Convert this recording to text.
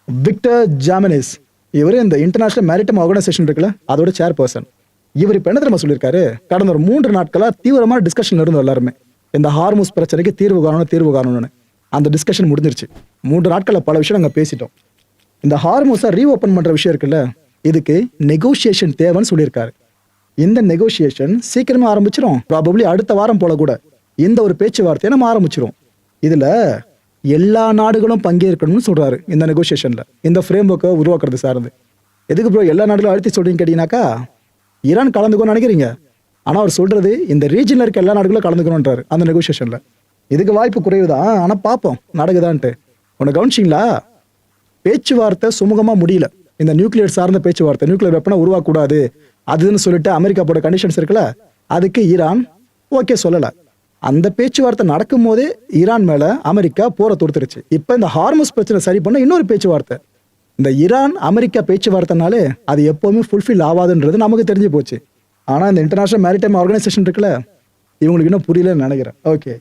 Victor ஜாமினிஸ், இவர் இந்த international maritime organisation இருக்குல்ல, அதோட சேர்பர்சன். இவர் இப்போ என்ன தெரியுமா சொல்லியிருக்காரு, கடந்த ஒரு 3 நாட்களாக தீவிரமான டிஸ்கஷன் இருந்தோம் எல்லாருமே, இந்த ஹார்முஸ் பிரச்சனைக்கு தீர்வு காணணும்னு. அந்த டிஸ்கஷன் முடிஞ்சிருச்சு. 3 நாட்களில் பல விஷயம் நாங்கள் பேசிட்டோம். இந்த ஹார்முஸை ரீஓப்பன் பண்ணுற விஷயம் இருக்குல்ல, இதுக்கு நெகோசியேஷன் தேவைன்னு சொல்லியிருக்காரு. இந்த நெகோசியேஷன் சீக்கிரமே ஆரம்பிச்சிடும். ப்ராபப்ளி அடுத்த வாரம் போல கூட இந்த ஒரு பேச்சுவார்த்தையை நம்ம ஆரம்பிச்சிரும். இதில் எல்லா நாடுகளும் பங்கேற்கணும்னு சொல்றாரு இந்த நெகோசியேஷன்ல, இந்த ஃப்ரேம் ஒர்க்கை உருவாக்குறது சார்ந்து. எதுக்கு ப்ரோ எல்லா நாடுகளும் அழுத்தி சொல்றீங்க கேட்டீங்கன்னாக்கா, ஈரான் கலந்துக்கணும்னு நினைக்கிறீங்க, ஆனால் அவர் சொல்றது இந்த ரீஜனில் இருக்க எல்லா நாடுகளும் கலந்துக்கணுன்றாரு அந்த நெகோசியேஷன்ல. இதுக்கு வாய்ப்பு குறைவு தான், ஆனால் பார்ப்போம் நடக்குதான்ட்டு. உன்னை கவனிச்சிங்களா, பேச்சுவார்த்தை சுமூகமாக முடியல. இந்த நியூக்ளியர் சார்ந்த பேச்சுவார்த்தை, நியூக்ளியர் வெப்பனை உருவாக்கக்கூடாது அதுன்னு சொல்லிட்டு அமெரிக்கா போட கண்டிஷன்ஸ் இருக்குல்ல, அதுக்கு ஈரான் ஓகே சொல்லலை. அந்த பேச்சுவார்த்தை நடக்கும் போதே ஈரான் மேல அமெரிக்கா போரை தொடுத்துருச்சு. இப்ப இந்த ஹார்முஸ் பிரச்சனை சரி பண்ண இன்னொரு பேச்சுவார்த்தை, இந்த ஈரான் அமெரிக்கா பேச்சுவார்த்தைனாலே அது எப்பவுமே ஃபுல்ஃபில் ஆகாதுன்றது நமக்கு தெரிஞ்சு போச்சு. ஆனா இந்த இன்டர்நேஷனல் மேரிடைம் ஆர்கனைசேஷன் இருக்குல்ல, இவங்களுக்கு இன்னும் புரியலன்னு நினைக்கிறேன். ஓகே.